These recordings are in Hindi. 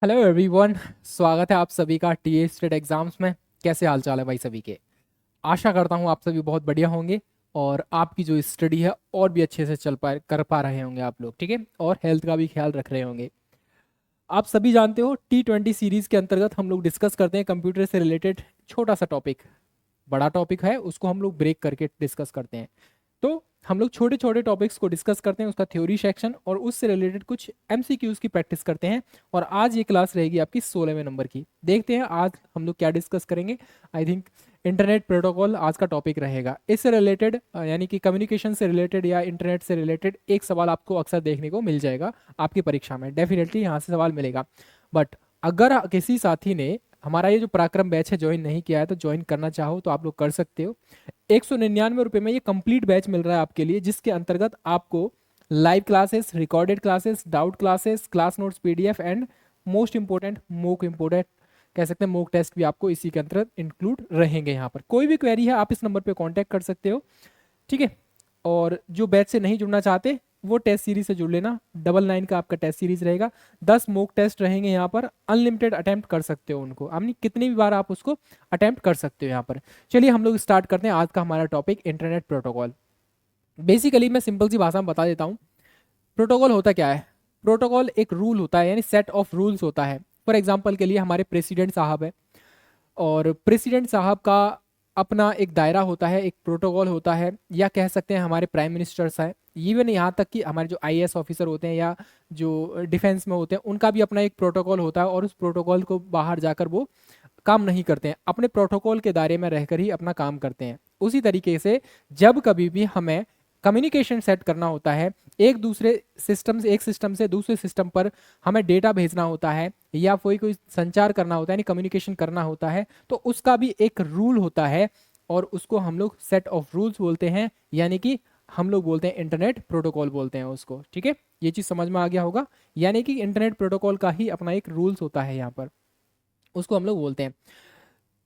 Hello everyone. स्वागत है आप सभी का टीए स्टेट एग्जाम्स में। कैसे हाल चाल है भाई सभी के। आशा करता हूँ आप सभी बहुत बढ़िया होंगे और आपकी जो स्टडी है और भी अच्छे से चल पा कर पा रहे होंगे आप लोग, ठीक है, और हेल्थ का भी ख्याल रख रहे होंगे। आप सभी जानते हो T20 सीरीज के अंतर्गत हम लोग डिस्कस करते हैं कंप्यूटर से रिलेटेड छोटा सा टॉपिक। बड़ा टॉपिक है उसको हम लोग ब्रेक करके डिस्कस करते हैं। तो हम लोग छोटे छोटे टॉपिक्स को डिस्कस करते हैं, उसका थ्योरी सेक्शन और उससे रिलेटेड कुछ एमसीक्यूज की प्रैक्टिस करते हैं। और आज ये क्लास रहेगी आपकी 16वें नंबर की। देखते हैं आज हम लोग क्या डिस्कस करेंगे। आई थिंक इंटरनेट प्रोटोकॉल आज का टॉपिक रहेगा। इससे रिलेटेड यानी कि कम्युनिकेशन से रिलेटेड या इंटरनेट से रिलेटेड एक सवाल आपको अक्सर देखने को मिल जाएगा आपकी परीक्षा में। डेफिनेटली यहाँ से सवाल मिलेगा। बट अगर किसी साथी ने हमारा ये जो पराक्रम बैच है ज्वाइन नहीं किया है तो ज्वाइन करना चाहो तो आप लोग कर सकते हो। 199 रुपये में ये कंप्लीट बैच मिल रहा है आपके लिए, जिसके अंतर्गत आपको live classes, recorded classes, doubt classes, class notes PDF and most important कह सकते हैं मोक टेस्ट भी आपको इसी के अंतर्गत इंक्लूड रहेंगे। यहाँ पर कोई भी क्वेरी है आप इस नंबर पे कांटेक्ट कर सकते हो, ठीक है। और जो बैच से नहीं जुड़ना चाहते वो टेस्ट सीरीज से जुड़ लेना। 99 का आपका टेस्ट सीरीज रहेगा। 10 मोक टेस्ट रहेंगे यहाँ पर, अनलिमिटेड अटेम्प्ट कर सकते हो उनको, आपने कितनी भी बार आप उसको अटेम्प्ट कर सकते हो यहाँ पर। चलिए हम लोग स्टार्ट करते हैं आज का हमारा टॉपिक इंटरनेट प्रोटोकॉल। बेसिकली मैं सिंपल सी भाषा में बता देता हूँ प्रोटोकॉल होता क्या है। प्रोटोकॉल एक रूल होता है, यानी सेट ऑफ रूल्स होता है। फॉर एग्जाम्पल के लिए हमारे प्रेसिडेंट साहब है और प्रेसिडेंट साहब का अपना एक दायरा होता है, एक प्रोटोकॉल होता है, या कह सकते हैं हमारे प्राइम मिनिस्टर्स है। इवन यहाँ तक कि हमारे जो आईएएस ऑफिसर होते हैं या जो डिफेंस में होते हैं उनका भी अपना एक प्रोटोकॉल होता है और उस प्रोटोकॉल को बाहर जाकर वो काम नहीं करते हैं, अपने प्रोटोकॉल के दायरे में रहकर ही अपना काम करते हैं। उसी तरीके से जब कभी भी हमें कम्युनिकेशन सेट करना होता है, एक सिस्टम से दूसरे सिस्टम पर हमें डेटा भेजना होता है या कोई संचार करना होता है, यानी कम्युनिकेशन करना होता है, तो उसका भी एक रूल होता है और उसको हम लोग सेट ऑफ रूल्स बोलते हैं, यानी कि हम लोग बोलते हैं इंटरनेट प्रोटोकॉल बोलते हैं उसको, ठीक है। ये चीज समझ में आ गया होगा। यानी कि इंटरनेट प्रोटोकॉल का ही अपना एक रूल्स होता है यहाँ पर, उसको हम लोग बोलते हैं।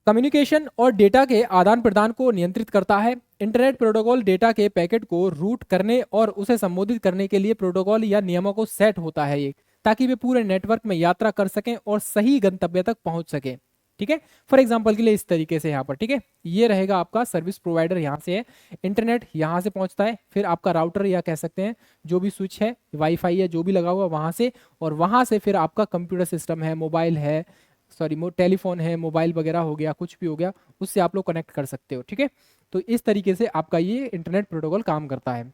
कम्युनिकेशन और डेटा के आदान प्रदान को नियंत्रित करता है। इंटरनेट प्रोटोकॉल डेटा के पैकेट को रूट करने और उसे संबोधित करने के लिए प्रोटोकॉल या नियमों को सेट होता है एक, ताकि वे पूरे नेटवर्क में यात्रा कर सकें और सही गंतव्य तक पहुंच सकें, ठीक है। फॉर एग्जांपल के लिए इस तरीके से यहाँ पर, ठीक है, ये रहेगा आपका सर्विस प्रोवाइडर, यहाँ से है इंटरनेट, यहाँ से पहुंचता है, फिर आपका राउटर या कह सकते हैं जो भी स्विच है, वाईफाई है जो भी लगा हुआ वहां से, और वहां से फिर आपका कंप्यूटर सिस्टम है, मोबाइल है, सॉरी टेलीफोन है, मोबाइल वगैरह हो गया, कुछ भी हो गया, उससे आप लोग कनेक्ट कर सकते हो, ठीक है। तो इस तरीके से आपका ये इंटरनेट प्रोटोकॉल काम करता है।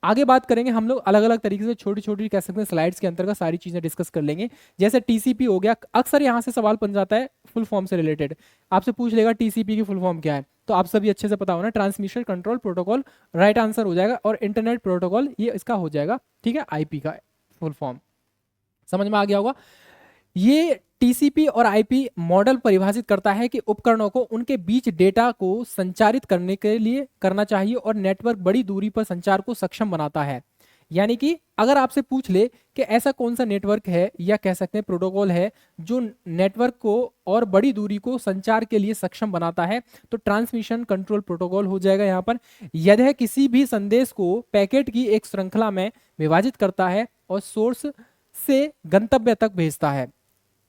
आगे बात करेंगे हम लोग अलग अलग तरीके से, छोटी छोटी कह सकते हैं स्लाइड्स के अंतर्गत सारी चीजें डिस्कस कर लेंगे। जैसे टीसीपी हो गया, अक्सर यहाँ से सवाल बन जाता है फुल फॉर्म से रिलेटेड, आपसे पूछ लेगा टीसीपी की फुल फॉर्म क्या है, तो आप सभी अच्छे से पता होना, transmission control protocol right answer हो जाएगा, और इंटरनेट प्रोटोकॉल ये इसका हो जाएगा, ठीक है, आईपी का फुल फॉर्म। समझ में आ गया होगा। ये टीसीपी और आईपी मॉडल परिभाषित करता है कि उपकरणों को उनके बीच डेटा को संचारित करने के लिए करना चाहिए और नेटवर्क बड़ी दूरी पर संचार को सक्षम बनाता है। यानी कि अगर आपसे पूछ ले कि ऐसा कौन सा नेटवर्क है या कह सकते हैं प्रोटोकॉल है जो नेटवर्क को और बड़ी दूरी को संचार के लिए सक्षम बनाता है, तो ट्रांसमिशन कंट्रोल प्रोटोकॉल हो जाएगा यहाँ पर। यह किसी भी संदेश को पैकेट की एक श्रृंखला में विभाजित करता है और सोर्स से गंतव्य तक भेजता है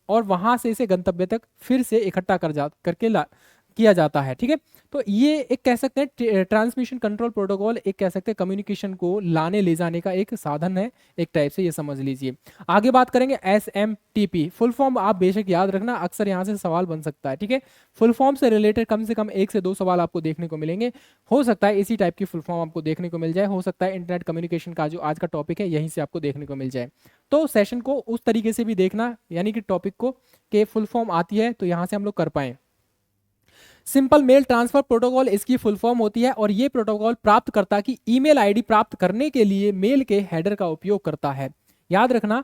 और वहां से इसे गंतव्य तक फिर से इकट्ठा करके किया जाता है, ठीक है। तो ये एक कह सकते हैं ट्रांसमिशन कंट्रोल प्रोटोकॉल, एक कह सकते हैं कम्युनिकेशन को लाने ले जाने का एक साधन है, एक टाइप से ये समझ लीजिए। आगे बात करेंगे एसएमटीपी, फुल फॉर्म आप बेशक याद रखना, अक्सर यहाँ से सवाल बन सकता है, ठीक है। फुल फॉर्म से रिलेटेड कम से कम 1 से 2 सवाल आपको देखने को मिलेंगे। हो सकता है इसी टाइप की फुल फॉर्म आपको देखने को मिल जाए, हो सकता है इंटरनेट कम्युनिकेशन का जो आज का टॉपिक है यहीं से आपको देखने को मिल जाए। तो सेशन को उस तरीके से भी देखना, यानी कि टॉपिक को के फुल फॉर्म आती है तो यहाँ से हम लोग कर पाए। सिंपल मेल ट्रांसफर प्रोटोकॉल इसकी फुल फॉर्म होती है और ये प्रोटोकॉल प्राप्तकर्ता की ईमेल आईडी प्राप्त करने के लिए मेल के हेडर का उपयोग करता है। याद रखना,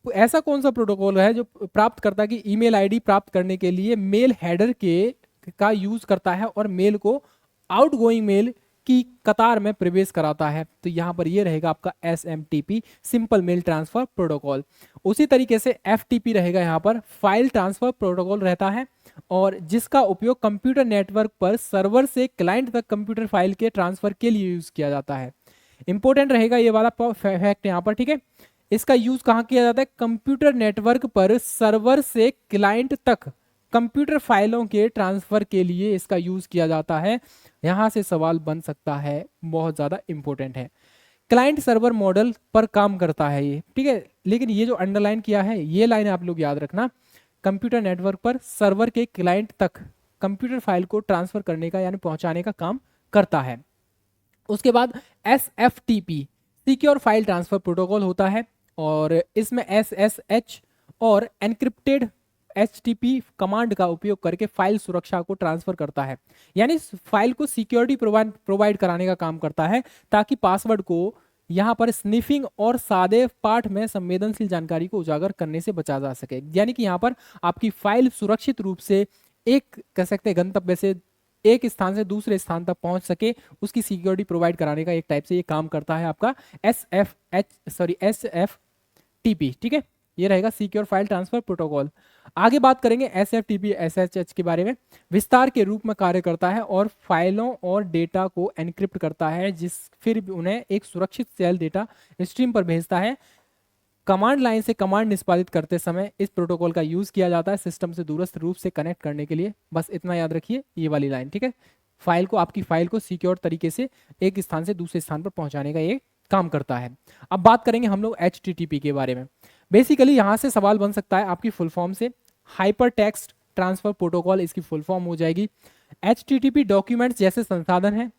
ऐसा कौन सा प्रोटोकॉल है जो प्राप्तकर्ता की ईमेल आईडी प्राप्त करने के लिए मेल हेडर के का यूज करता है और मेल को आउटगोइंग मेल की कतार में प्रवेश कराता है। तो यहां पर ये रहेगा आपका SMTP, simple mail transfer protocol. उसी तरीके से FTP रहेगा, यहाँ पर फाइल ट्रांसफर प्रोटोकॉल रहता है और जिसका उपयोग कंप्यूटर नेटवर्क पर सर्वर से क्लाइंट तक कंप्यूटर फाइल के ट्रांसफर के लिए यूज किया जाता है। इंपॉर्टेंट रहेगा ये वाला फैक्ट यहाँ पर, ठीक है। इसका यूज कहाँ किया जाता है? कंप्यूटर नेटवर्क पर सर्वर से क्लाइंट तक कंप्यूटर फाइलों के ट्रांसफर के लिए इसका यूज किया जाता है। यहां से सवाल बन सकता है, बहुत ज्यादा इंपॉर्टेंट है। क्लाइंट सर्वर मॉडल पर काम करता है ये, ठीक है। लेकिन ये जो अंडरलाइन किया है ये लाइन आप लोग याद रखना, कंप्यूटर नेटवर्क पर सर्वर के क्लाइंट तक कंप्यूटर फाइल को ट्रांसफर करने का यानी पहुंचाने का काम करता है। उसके बाद SFTP secure file transfer protocol होता है, और इसमें SSH और एनक्रिप्टेड HTTP कमांड का उपयोग करके फाइल सुरक्षा को ट्रांसफर करता है, यानी फाइल को सिक्योरिटी प्रोवाइड कराने का काम करता है, ताकि पासवर्ड को यहां पर स्निफिंग और सादे पाठ में संवेदनशील जानकारी को उजागर करने से बचा जा सके। यानी कि यहां पर आपकी फाइल सुरक्षित रूप से एक कह सकते हैं गंतव्य से एक स्थान से दूसरे स्थान तक पहुंच सके, उसकी सिक्योरिटी प्रोवाइड कराने का एक टाइप से ये काम करता है आपका SFTP, ठीक है। ये रहेगा सिक्योर फाइल ट्रांसफर प्रोटोकॉल। आगे बात करेंगे SFTP SSH के बारे में। विस्तार के रूप में कार्य करता है और फाइलों और डेटा को एनक्रिप्ट करता है, जिस फिर उन्हें एक सुरक्षित सेल डेटा स्ट्रीम पर भेजता है। कमांड लाइन से कमांड निष्पादित करते समय इस प्रोटोकॉल का यूज किया जाता है सिस्टम से दूरस्थ रूप से कनेक्ट करने के लिए। बस इतना याद रखिए, ये वाली लाइन, ठीक है। फाइल को, आपकी फाइल को सिक्योर तरीके से एक स्थान से दूसरे स्थान पर पहुंचाने का ये काम करता है। अब बात करेंगे हम लोग HTTP के बारे में। बेसिकली यहां से सवाल बन सकता है आपकी फुल फॉर्म से, हाइपर टेक्स्ट ट्रांसफर प्रोटोकॉल इसकी फुल फॉर्म हो जाएगी। HTTP डॉक्यूमेंट्स जैसे संसाधन है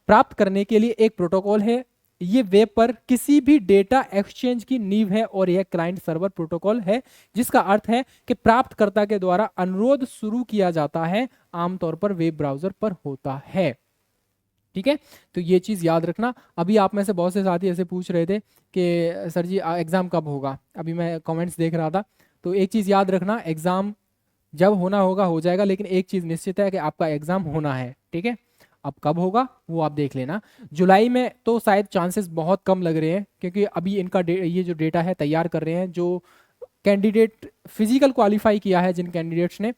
प्राप्त करने के लिए एक प्रोटोकॉल है। ये वेब पर किसी भी डेटा एक्सचेंज की नींव है, और यह क्लाइंट सर्वर प्रोटोकॉल है, जिसका अर्थ है कि प्राप्तकर्ता के द्वारा अनुरोध शुरू किया जाता है, आमतौर पर वेब ब्राउजर पर होता है, ठीक है। तो ये चीज याद रखना। अभी आप में से बहुत से साथी ऐसे पूछ रहे थे कि सर जी एग्जाम कब होगा, अभी मैं कमेंट्स देख रहा था। तो एक चीज याद रखना, एग्जाम जब होना होगा हो जाएगा, लेकिन एक चीज निश्चित है कि आपका एग्जाम होना है, ठीक है। अब कब होगा वो आप देख लेना। जुलाई में तो शायद चांसेस बहुत कम लग रहे हैं, क्योंकि अभी इनका ये जो डेटा है तैयार कर रहे हैं, जो कैंडिडेट फिजिकल क्वालिफाई किया है जिन कैंडिडेट्स ने,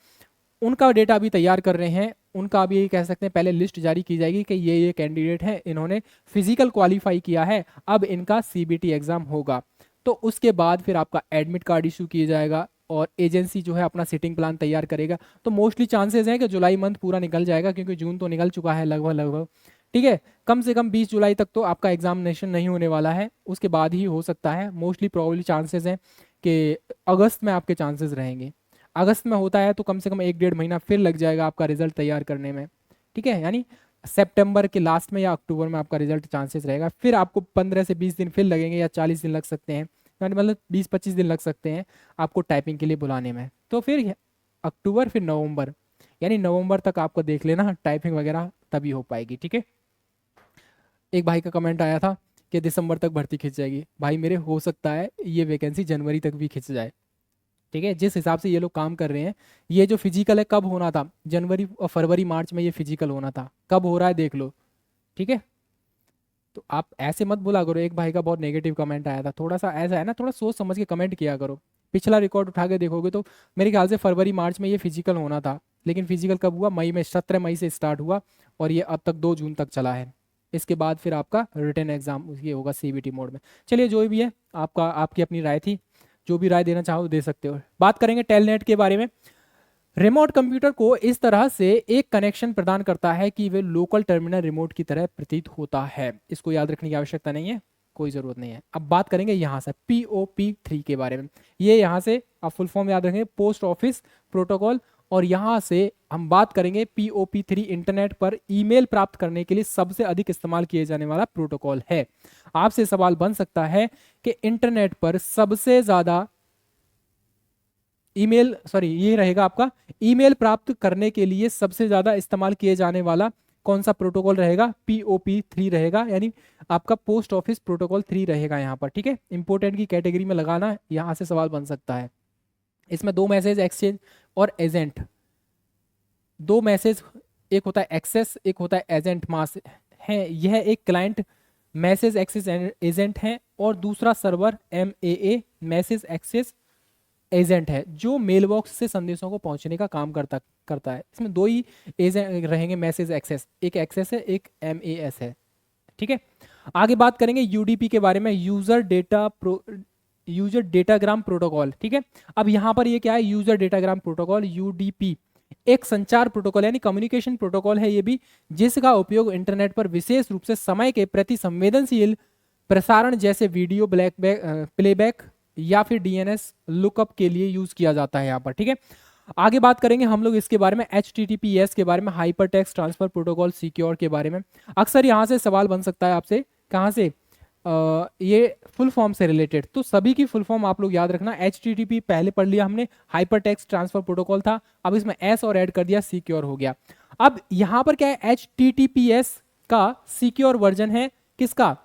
उनका डेटा अभी तैयार कर रहे हैं। उनका अभी ये कह सकते हैं पहले लिस्ट जारी की जाएगी कि ये कैंडिडेट हैं, इन्होंने फिजिकल क्वालिफाई किया है, अब इनका CBT एग्जाम होगा। तो उसके बाद फिर आपका एडमिट कार्ड इशू किया जाएगा, और एजेंसी जो है अपना सिटिंग प्लान तैयार करेगा। तो मोस्टली चांसेस हैं कि जुलाई मंथ पूरा निकल जाएगा, क्योंकि जून तो निकल चुका है लगभग, ठीक है। कम से कम 20 जुलाई तक तो आपका एग्जामिनेशन नहीं होने वाला है, उसके बाद ही हो सकता है। मोस्टली प्रोबेबली चांसेस हैं कि अगस्त में आपके चांसेस रहेंगे। अगस्त में होता है तो कम से कम 1-1.5 महीना फिर लग जाएगा आपका रिजल्ट तैयार करने में, ठीक है। यानी सितंबर के लास्ट में या अक्टूबर में आपका रिजल्ट चांसेस रहेगा। फिर आपको 15 से 20 दिन फिर लगेंगे, या 40 दिन लग सकते हैं, यानी मतलब 20-25 दिन लग सकते हैं आपको टाइपिंग के लिए बुलाने में। तो फिर अक्टूबर, फिर नवंबर, यानी नवंबर तक आपको देख लेना टाइपिंग वगैरह तभी हो पाएगी, ठीक है। एक भाई का कमेंट आया था कि दिसंबर तक भर्ती खिंच जाएगी। भाई मेरे हो सकता है ये वैकेंसी जनवरी तक भी खिंच जाए, ठीक है। जिस हिसाब से ये लोग काम कर रहे हैं, ये जो फिजिकल है कब होना था, जनवरी और फरवरी मार्च में ये फिजिकल होना था, कब हो रहा है देख लो, ठीक है। तो आप ऐसे मत बोला करो। एक भाई का बहुत नेगेटिव कमेंट आया था, थोड़ा सा ऐसा है ना, थोड़ा सोच समझ के कमेंट किया करो। पिछला रिकॉर्ड उठा के देखोगे तो मेरे ख्याल से फरवरी मार्च में ये फिजिकल होना था, लेकिन फिजिकल कब हुआ? मई में, 17 मई से स्टार्ट हुआ, और ये अब तक 2 जून तक चला है। इसके बाद फिर आपका रिटन एग्जाम ये होगा CBT मोड में। चलिए जो भी है, आपका आपकी अपनी राय थी, जो भी राय देना चाहो दे सकते हो। बात करेंगे टेलनेट के बारे में। रिमोट कंप्यूटर को इस तरह से एक कनेक्शन प्रदान करता है कि वे लोकल टर्मिनल रिमोट की तरह प्रतीत होता है। इसको याद रखने की आवश्यकता नहीं है, कोई जरूरत नहीं है। अब बात करेंगे यहाँ से POP3 के बारे में। ये यहाँ से आप फुल फॉर्म याद रखेंगे, पोस्ट ऑफिस प्रोटोकॉल। और यहाँ से हम बात करेंगे POP3 इंटरनेट पर ईमेल प्राप्त करने के लिए सबसे अधिक इस्तेमाल किए जाने वाला प्रोटोकॉल है। आपसे सवाल बन सकता है कि इंटरनेट पर सबसे ज्यादा ईमेल, सॉरी ये रहेगा आपका, ईमेल प्राप्त करने के लिए सबसे ज्यादा इस्तेमाल किए जाने वाला कौन सा प्रोटोकॉल रहेगा? POP3 रहेगा, यानी आपका पोस्ट ऑफिस प्रोटोकॉल 3 रहेगा यहाँ पर, ठीक है। इंपोर्टेंट की कैटेगरी में लगाना, यहाँ से सवाल बन सकता है। इसमें 2 मैसेज एक्सचेंज और एजेंट, 2 मैसेज, एक होता है एक्सेस, एक होता है एजेंट मास है। यह एक क्लाइंट मैसेज एक्सेस एजेंट है, और दूसरा server MAA message access agent है, जो मेल बॉक्स से संदेशों को पहुंचने का काम करता है। इसमें 2 ही एजेंट रहेंगे मैसेज एक्सेस, एक एक्सेस है, एक MAS है, ठीक है। आगे बात करेंगे UDP के बारे में, user data user datagram protocol, ठीक है। अब यहाँ पर ये क्या है, यूजर डेटाग्राम प्रोटोकॉल यूडीपी, एक संचार प्रोटोकॉल यानी कम्युनिकेशन प्रोटोकॉल है ये भी, जिसका उपयोग इंटरनेट पर विशेष रूप से समय के प्रति संवेदनशील प्रसारण जैसे वीडियो प्लेबैक या फिर डीएनएस लुकअप के लिए यूज किया जाता है यहाँ पर, ठीक है। आगे बात करेंगे हम लोग इसके बारे में, HTTPS के बारे में, hyper text transfer protocol secure के बारे में। अक्सर यहाँ से सवाल बन सकता है आपसे, कहाँ से, ये फुल फॉर्म से रिलेटेड, तो सभी की फुल फॉर्म आप लोग याद रखना। HTTP पहले पढ़ लिया हमने, हाइपर टेक्स्ट ट्रांसफर प्रोटोकॉल था, अब इसमें S और ऐड कर दिया, सिक्योर हो गया। अब यहाँ पर क्या है, HTTPS का सिक्योर वर्जन है किसका,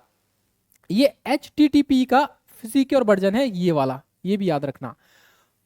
ये HTTP का सिक्योर वर्जन है ये वाला, ये भी याद रखना,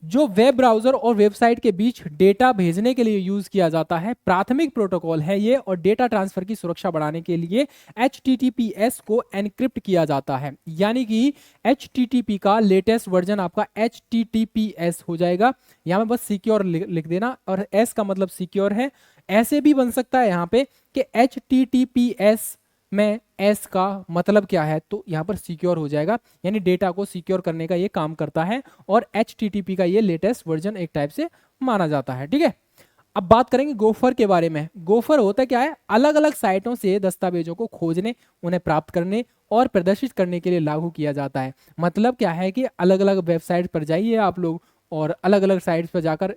जो वेब ब्राउजर और वेबसाइट के बीच डेटा भेजने के लिए यूज किया जाता है, प्राथमिक प्रोटोकॉल है ये, और डेटा ट्रांसफर की सुरक्षा बढ़ाने के लिए HTTPS को एनक्रिप्ट किया जाता है। यानी कि HTTP का लेटेस्ट वर्जन आपका HTTPS हो जाएगा। यहां में बस सिक्योर लिख देना, और S का मतलब सिक्योर है। ऐसे भी बन सकता है यहाँ पे कि HTTPS में S का मतलब क्या है, तो यहां पर सिक्योर हो जाएगा, यानी डेटा को सिक्योर करने का ये काम करता है, और HTTP का ये लेटेस्ट वर्जन एक टाइप से माना जाता है, ठीक है। अब बात करेंगे गोफर के बारे में। गोफर होता क्या है, अलग अलग साइटों से दस्तावेजों को खोजने, उन्हें प्राप्त करने और प्रदर्शित करने के लिए लागू किया जाता है। मतलब क्या है कि अलग अलग वेबसाइट पर जाइए आप लोग, और अलग अलग साइट्स पर जाकर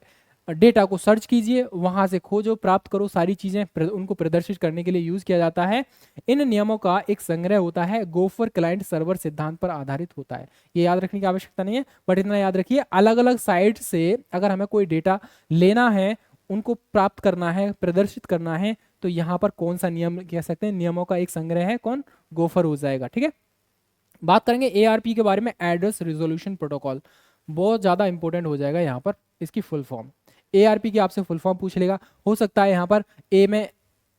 डेटा को सर्च कीजिए, वहां से खोजो, प्राप्त करो, सारी चीजें उनको प्रदर्शित करने के लिए यूज किया जाता है। इन नियमों का एक संग्रह होता है, गोफर क्लाइंट सर्वर सिद्धांत पर आधारित होता है। ये याद रखने की आवश्यकता नहीं है, बट इतना याद रखिए, अलग अलग साइट से अगर हमें कोई डेटा लेना है, उनको प्राप्त करना है, प्रदर्शित करना है, तो यहाँ पर कौन सा नियम कह सकते हैं, नियमों का एक संग्रह है, कौन, गोफर हो जाएगा, ठीक है। बात करेंगे ARP के बारे में, एड्रेस रिजोल्यूशन प्रोटोकॉल, बहुत ज्यादा इंपॉर्टेंट हो जाएगा यहाँ पर इसकी फुल फॉर्म। ARP की आपसे फुल फॉर्म पूछ लेगा, हो सकता है यहाँ पर ए में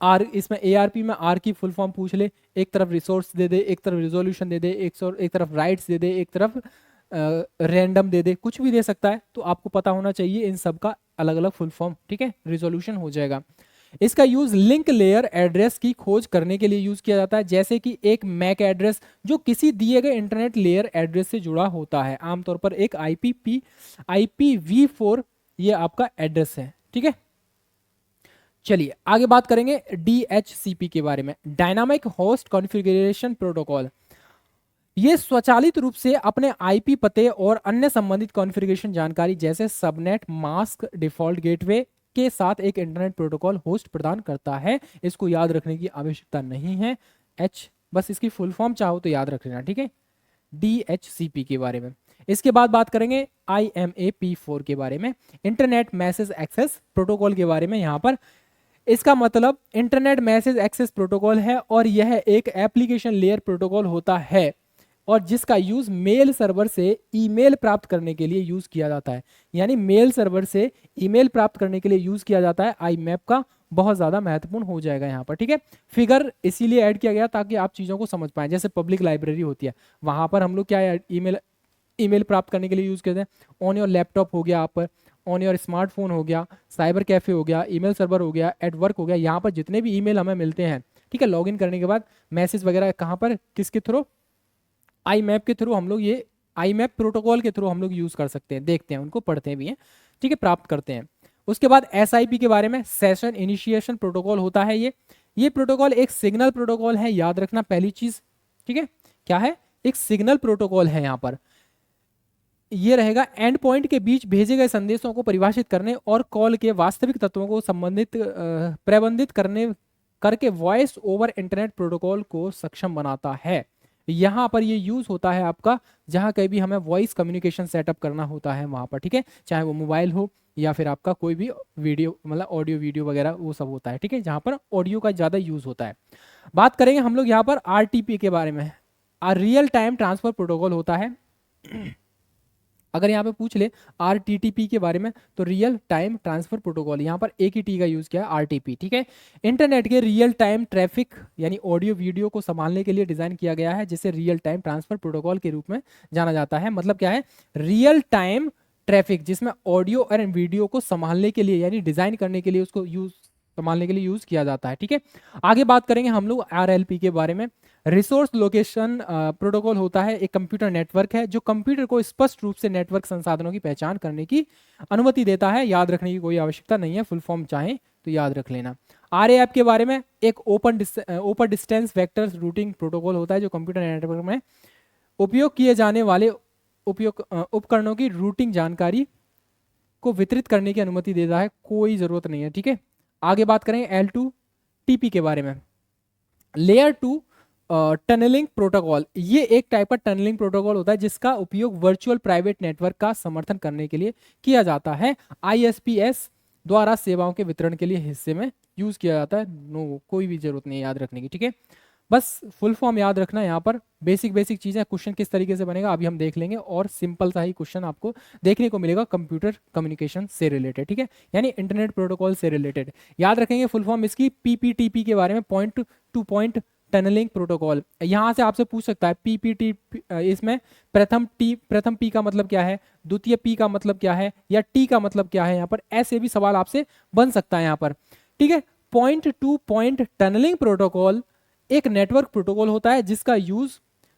आर, इसमें ARP में आर की फुल फॉर्म पूछ ले, एक तरफ रिसोर्स दे दे, एक तरफ रिजोल्यूशन दे दे, एक तरफ राइट्स दे दे, एक तरफ रैंडम दे दे, कुछ भी दे सकता है, तो आपको पता होना चाहिए इन सब का अलग अलग फुल फॉर्म, ठीक है। रिजोल्यूशन हो जाएगा। इसका यूज लिंक लेयर एड्रेस की खोज करने के लिए यूज किया जाता है, जैसे कि एक मैक एड्रेस जो किसी दिए गए इंटरनेट लेयर एड्रेस से जुड़ा होता है, आमतौर पर एक IPv4 ये आपका एड्रेस है, ठीक है। चलिए आगे बात करेंगे DHCP के बारे में, डायनामिक होस्ट कॉन्फ़िगरेशन प्रोटोकॉल। ये स्वचालित रूप से अपने IP पते और अन्य संबंधित कॉन्फ़िगरेशन जानकारी जैसे सबनेट, मास्क, डिफॉल्ट गेटवे के साथ एक इंटरनेट प्रोटोकॉल होस्ट प्रदान करता है। इसको याद रखने की आवश्यकता नहीं है, बस इसकी फुल फॉर्म चाहो तो याद रख लेना, ठीक है, DHCP के बारे में। इसके बाद बात करेंगे IMAP4 के बारे में, इंटरनेट मैसेज एक्सेस प्रोटोकॉल के बारे में। यहाँ पर इसका मतलब इंटरनेट मैसेज एक्सेस प्रोटोकॉल है, और यह एक एप्लीकेशन लेयर प्रोटोकॉल होता है, और जिसका यूज मेल सर्वर से ईमेल प्राप्त करने के लिए यूज किया जाता है। यानी मेल सर्वर से ईमेल प्राप्त करने के लिए यूज किया जाता है। IMAP का बहुत ज्यादा महत्वपूर्ण हो जाएगा यहाँ पर, ठीक है। फिगर इसीलिए ऐड किया गया ताकि आप चीजों को समझ पाएं, जैसे पब्लिक लाइब्रेरी होती है, वहां पर हम लोग क्या ईमेल प्राप्त करने के लिए यूज करते हैं। ऑन योर लैपटॉप हो गया, आप पर ऑन योर स्मार्टफोन हो गया, साइबर कैफे हो गया, ईमेल सर्वर हो गया, एट वर्क हो गया, यहाँ पर जितने भी ईमेल हमें मिलते हैं, ठीक है, लॉगिन करने के बाद मैसेज वगैरह कहाँ पर, किसके थ्रू, IMAP के थ्रू हम लोग, ये IMAP प्रोटोकॉल के थ्रू हम लोग यूज कर सकते हैं, देखते हैं, उनको पढ़ते भी हैं, ठीक है, प्राप्त करते हैं। उसके बाद SIP के बारे में, सेशन इनिशिएशन प्रोटोकॉल होता है ये प्रोटोकॉल एक सिग्नल प्रोटोकॉल है, याद रखना पहली चीज, ठीक है, क्या है, एक सिग्नल प्रोटोकॉल है। यहाँ पर ये रहेगा एंड पॉइंट के बीच भेजे गए संदेशों को परिभाषित करने और कॉल के वास्तविक तत्वों को संबंधित प्रबंधित करके वॉइस ओवर इंटरनेट प्रोटोकॉल को सक्षम बनाता है। यहाँ पर ये यूज होता है आपका, जहां कहीं भी हमें वॉइस कम्युनिकेशन सेटअप करना होता है वहां पर, ठीक है, चाहे वो मोबाइल हो या फिर आपका कोई भी वीडियो, मतलब ऑडियो वीडियो वगैरह वो सब होता है, ठीक है, जहां पर ऑडियो का ज्यादा यूज होता है। बात करेंगे हम लोग यहाँ पर RTP के बारे में, रियल टाइम ट्रांसफर प्रोटोकॉल होता है। अगर यहाँ पे पूछ ले RTTP के बारे में, तो रियल टाइम ट्रांसफर प्रोटोकॉल, यहाँ पर एक ही टी का यूज किया है, RTP, ठीक है। इंटरनेट के रियल टाइम ट्रैफिक यानी ऑडियो वीडियो को संभालने के लिए डिजाइन किया गया है, जिसे रियल टाइम ट्रांसफर प्रोटोकॉल के रूप में जाना जाता है। मतलब क्या है, रियल टाइम ट्रैफिक जिसमें ऑडियो और वीडियो को संभालने के लिए, यानी डिजाइन करने के लिए, उसको संभालने के लिए यूज किया जाता है, ठीक है। आगे बात करेंगे हम लोग RLP के बारे में, रिसोर्स लोकेशन प्रोटोकॉल होता है एक कंप्यूटर नेटवर्क है जो कंप्यूटर को स्पष्ट रूप से नेटवर्क संसाधनों की पहचान करने की अनुमति देता है। याद रखने की कोई आवश्यकता नहीं है, फुल फॉर्म चाहें तो याद रख लेना। RAF के बारे में, एक open distance vector routing protocol होता है जो कंप्यूटर नेटवर्क में उपयोग किए जाने वाले उपकरणों की रूटिंग जानकारी को वितरित करने की अनुमति देता है। कोई जरूरत नहीं है, ठीक है। आगे बात करें L2TP के बारे में। लेयर 2 टनलिंग प्रोटोकॉल, ये एक टाइप का टनलिंग प्रोटोकॉल होता है जिसका उपयोग वर्चुअल प्राइवेट नेटवर्क का समर्थन करने के लिए किया जाता है। ISPs द्वारा सेवाओं के वितरण के लिए हिस्से में यूज किया जाता है। नो, कोई भी जरूरत नहीं है याद रखने की, ठीक है। बस फुल फॉर्म याद रखना। यहाँ पर बेसिक बेसिक चीजें, क्वेश्चन किस तरीके से बनेगा अभी हम देख लेंगे, और सिंपल सा ही क्वेश्चन आपको देखने को मिलेगा कंप्यूटर कम्युनिकेशन से रिलेटेड, ठीक है, यानी इंटरनेट प्रोटोकॉल से रिलेटेड। याद रखेंगे फुल फॉर्म इसकी PPTP के बारे में, point to point tunneling protocol. यहां से आपसे पूछ सकता है PPT, इसमें प्रथम P का मतलब क्या है, द्वितीय P का मतलब क्या है, या T का मतलब क्या है। यहाँ पर ऐसे भी सवाल आपसे बन सकता है यहाँ पर, ठीक है। Point to point tunneling protocol एक नेटवर्क प्रोटोकॉल होता है जिसका यूज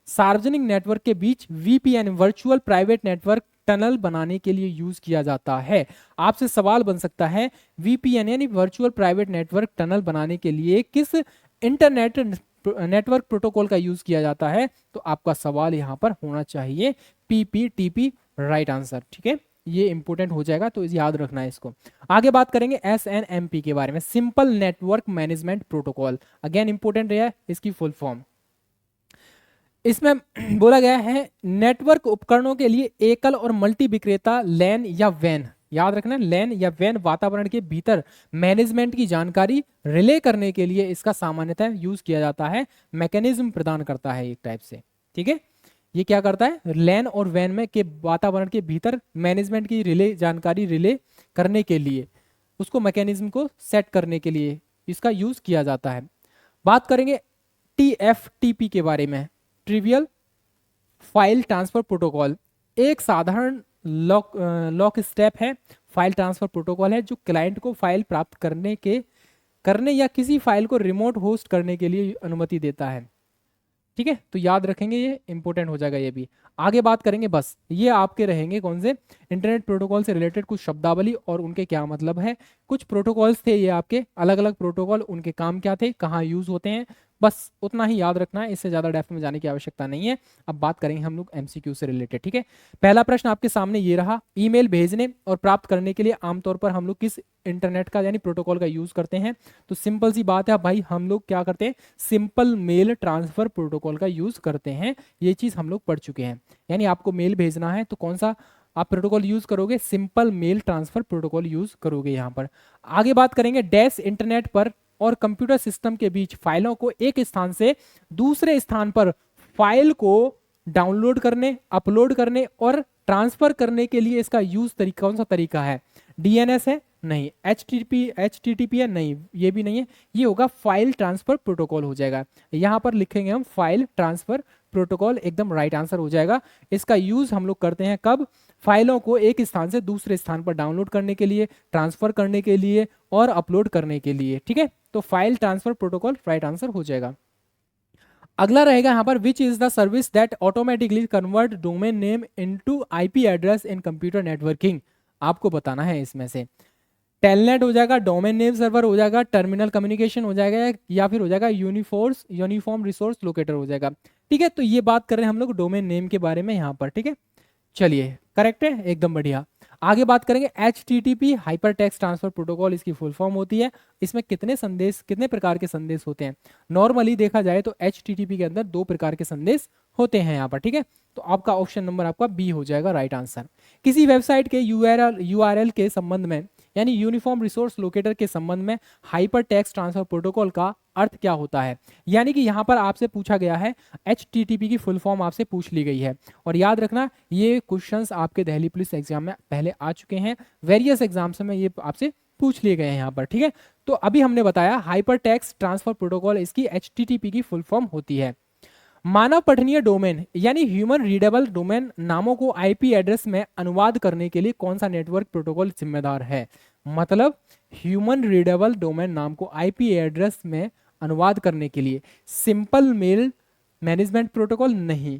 सार्वजनिक नेटवर्क के बीच VPN virtual private network tunnel बनाने के लिए यूज किया जाता है। आपसे सवाल बन सकता है VPN यानी वर्चुअल प्राइवेट नेटवर्क टनल बनाने के लिए किस इंटरनेट नेटवर्क प्रोटोकॉल का यूज किया जाता है, तो आपका सवाल यहां पर होना चाहिए PPTP, राइट आंसर, ठीक है। ये इंपोर्टेंट हो जाएगा तो याद रखना है इसको। आगे बात करेंगे SNMP के बारे में, simple network management protocol. Again important है इसकी फुल फॉर्म। इसमें बोला गया है नेटवर्क उपकरणों के लिए एकल और मल्टी विक्रेता लैन या वैन, याद रखना, लैन या वैन वातावरण के भीतर मैनेजमेंट की जानकारी रिले करने के लिए इसका सामान्यतः यूज किया जाता है। मैकेनिज्म प्रदान करता है एक टाइप से, ठीक है। ये क्या करता है, लैन और वैन में के वातावरण के भीतर मैनेजमेंट की जानकारी रिले करने के लिए, उसको मैकेनिज्म को सेट करने के लिए इसका यूज किया जाता है। बात करेंगे TFTP के बारे में, ट्रिवियल फाइल ट्रांसफर प्रोटोकॉल। एक साधारण लॉक स्टेप है, फाइल ट्रांसफर प्रोटोकॉल है जो क्लाइंट को फाइल प्राप्त करने या किसी फाइल को रिमोट होस्ट करने के लिए अनुमति देता है, ठीक है। तो याद रखेंगे, ये इंपॉर्टेंट हो जाएगा ये भी। आगे बात करेंगे, बस ये आपके रहेंगे कौन से इंटरनेट प्रोटोकॉल से रिलेटेड कुछ शब्दावली और उनके क्या मतलब है। कुछ प्रोटोकॉल्स थे ये आपके, अलग अलग प्रोटोकॉल, उनके काम क्या थे, कहाँ यूज होते हैं, बस उतना ही याद रखना है, इससे ज्यादा डेप्थ में जाने की आवश्यकता नहीं है। अब बात करेंगे हम लोग MCQ से रिलेटेड, ठीक है। पहला प्रश्न आपके सामने ये रहा, ईमेल भेजने और प्राप्त करने के लिए आमतौर पर हम लोग किस इंटरनेट का यानी प्रोटोकॉल का यूज करते हैं, तो सिंपल सी बात है भाई, हम लोग क्या करते हैं, सिंपल मेल ट्रांसफर प्रोटोकॉल का यूज करते हैं। ये चीज हम लोग पढ़ चुके हैं, यानी आपको मेल भेजना है तो कौन सा आप प्रोटोकॉल यूज करोगे, simple mail transfer protocol use करोगे यहाँ पर। आगे बात करेंगे, डैश इंटरनेट पर और कंप्यूटर सिस्टम के बीच फाइलों को एक स्थान से दूसरे स्थान पर फाइल को डाउनलोड करने, अपलोड करने और ट्रांसफर करने के लिए इसका यूज तरीका कौन सा तरीका है, DNS है, नहीं, HTTP है, नहीं, ये भी नहीं है, ये होगा फाइल ट्रांसफर प्रोटोकॉल हो जाएगा। यहां पर लिखेंगे हम फाइल ट्रांसफर प्रोटोकॉल, एकदम राइट आंसर हो जाएगा। इसका यूज हम लोग करते हैं कब, फाइलों को एक स्थान से दूसरे स्थान पर डाउनलोड करने के लिए, ट्रांसफर करने के लिए और अपलोड करने के लिए, ठीक है। तो file transfer protocol right answer हो जाएगा। अगला रहेगा यहाँ पर, which is the service that automatically convert domain name into IP address in computer networking. आपको बताना है इसमें से, टेलनेट हो जाएगा, डोमेन नेम सर्वर हो जाएगा, टर्मिनल कम्युनिकेशन हो जाएगा, या फिर हो जाएगा यूनिफॉर्म रिसोर्स लोकेटर हो जाएगा, ठीक है। तो ये बात कर रहे हैं हम लोग डोमेन नेम के बारे में यहाँ पर, ठीक है। चलिए, करेक्ट है, एकदम बढ़िया। आगे बात करेंगे HTTP hyper text transfer protocol, इसकी फुल फॉर्म होती है। इसमें कितने प्रकार के संदेश होते हैं, नॉर्मली देखा जाए तो HTTP के अंदर 2 प्रकार के संदेश होते हैं यहाँ पर, ठीक है। तो आपका ऑप्शन नंबर आपका बी हो जाएगा राइट आंसर। किसी वेबसाइट के URL के संबंध में यानी यूनिफॉर्म रिसोर्स लोकेटर के संबंध में हाइपर टेक्स्ट ट्रांसफर प्रोटोकॉल का अर्थ क्या होता है, यानी कि यहाँ पर आपसे पूछा गया है, HTTP की फुल फॉर्म आपसे पूछ ली गई है। और याद रखना, ये क्वेश्चंस आपके दिल्ली पुलिस एग्जाम में पहले आ चुके हैं, वेरियस एग्जाम्स में ये आपसे पूछ लिए गए हैं यहाँ पर, ठीक है। तो अभी हमने बताया हाइपर टेक्स्ट ट्रांसफर प्रोटोकॉल, इसकी HTTP की फुल फॉर्म होती है। मानव पठनीय डोमेन यानी ह्यूमन रीडेबल डोमेन नामों को IP एड्रेस में अनुवाद करने के लिए कौन सा नेटवर्क प्रोटोकॉल जिम्मेदार है, मतलब ह्यूमन रीडेबल डोमेन नाम को IP एड्रेस में अनुवाद करने के लिए सिंपल मेल मैनेजमेंट प्रोटोकॉल नहीं,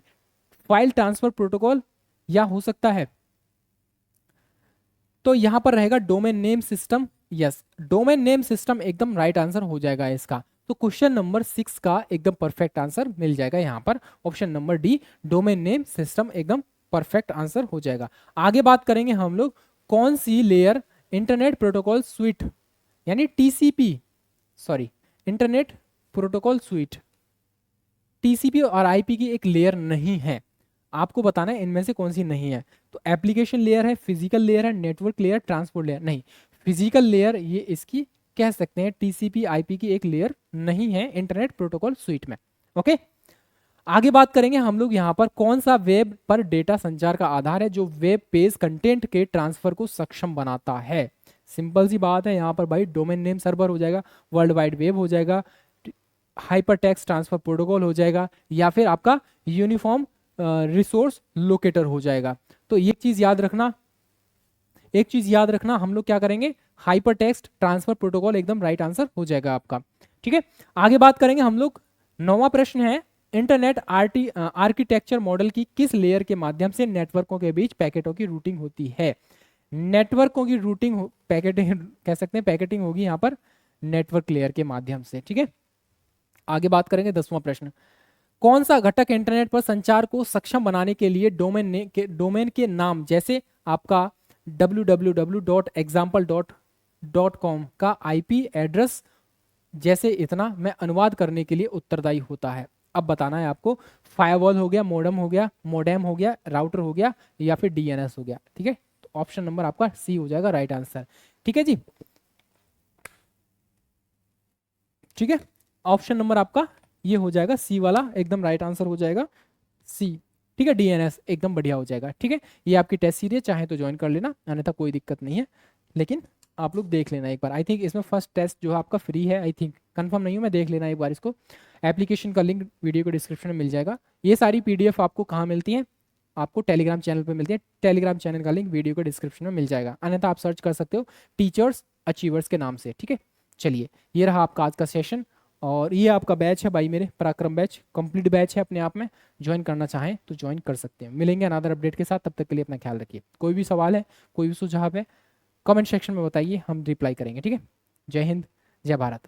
फाइल ट्रांसफर प्रोटोकॉल या हो सकता है, तो यहां पर रहेगा domain name system. Yes, domain name system एकदम राइट आंसर हो जाएगा इसका। तो क्वेश्चन नंबर 6 का एकदम परफेक्ट आंसर मिल जाएगा यहां पर, option number D, domain name system एकदम परफेक्ट आंसर हो जाएगा। आगे बात करेंगे हम लोग कौन सी लेयर इंटरनेट प्रोटोकॉल स्वीट यानी TCP, sorry internet protocol sweet, TCP और आईपी की एक लेयर नहीं है, आपको बताना है इनमें से कौन सी नहीं है। तो एप्लीकेशन लेयर है, फिजिकल लेयर है, नेटवर्क लेयर, ट्रांसपोर्ट लेयर, नहीं फिजिकल लेयर ये इसकी कह सकते हैं, टीसीपी आईपी की एक लेयर नहीं है इंटरनेट प्रोटोकॉल स्वीट में। ओके, आगे बात करेंगे हम लोग यहाँ पर कौन सा वेब पर डेटा संचार का आधार है जो वेब पेज कंटेंट के ट्रांसफर को सक्षम बनाता है। सिंपल सी बात है यहाँ पर भाई, डोमेन नेम सर्वर हो जाएगा, वर्ल्ड वाइड वेब हो जाएगा, हाइपर टेक्स्ट ट्रांसफर प्रोटोकॉल हो जाएगा, या फिर आपका यूनिफॉर्म रिसोर्स लोकेटर हो जाएगा। तो एक चीज याद रखना, एक चीज याद रखना, हम लोग क्या करेंगे, हाइपर टेक्स्ट ट्रांसफर प्रोटोकॉल एकदम राइट आंसर हो जाएगा आपका। ठीक है, आगे बात करेंगे हम लोग, 9वां प्रश्न है, इंटरनेट आर्किटेक्चर मॉडल की किस लेयर के माध्यम से नेटवर्कों के बीच पैकेटों की रूटिंग होती है। नेटवर्कों की रूटिंग पैकेटिंग कह सकते हैं, पैकेटिंग होगी यहाँ पर नेटवर्क लेयर के माध्यम से। ठीक है, आगे बात करेंगे 10वां प्रश्न, कौन सा घटक इंटरनेट पर संचार को सक्षम बनाने के लिए डोमेन के नाम जैसे आपका www.example.com का आईपी एड्रेस जैसे इतना में अनुवाद करने के लिए उत्तरदायी होता है। अब बताना है आपको, फायरवॉल हो गया, मोडेम हो गया, राउटर हो गया, या फिर डीएनएस हो गया। ठीक है, तो ऑप्शन नंबर आपका सी हो जाएगा राइट आंसर। ठीक है जी, ठीक है, ऑप्शन नंबर आपका ये हो जाएगा सी वाला, एकदम राइट आंसर हो जाएगा सी। ठीक है, डीएनएस एकदम बढ़िया हो जाएगा। ठीक है, ये आपकी टेस्ट सीरीज चाहे तो ज्वाइन कर लेना, अन्यथा कोई दिक्कत नहीं है, लेकिन आप लोग देख लेना एक बार। आई थिंक इसमें फर्स्ट टेस्ट जो है आपका फ्री है, आई थिंक कंफर्म नहीं हूँ मैं, देख लेना एक बार इसको। एप्लीकेशन का लिंक वीडियो के डिस्क्रिप्शन में मिल जाएगा। ये सारी पीडीएफ आपको कहाँ मिलती है, आपको टेलीग्राम चैनल पे मिलती है, टेलीग्राम चैनल का लिंक वीडियो के डिस्क्रिप्शन में मिल जाएगा, अन्यथा आप सर्च कर सकते हो टीचर्स अचीवर्स के नाम से। ठीक है, चलिए ये रहा आपका आज का सेशन, और ये आपका बैच है भाई, मेरे पराक्रम बैच कंप्लीट बैच है अपने आप में, ज्वाइन करना चाहें तो ज्वाइन कर सकते हैं। मिलेंगे अनदर अपडेट के साथ, तब तक के लिए अपना ख्याल रखिए। कोई भी सवाल है, कोई भी सुझाव है, कमेंट सेक्शन में बताइए, हम रिप्लाई करेंगे। ठीक है, जय हिंद, जय भारत।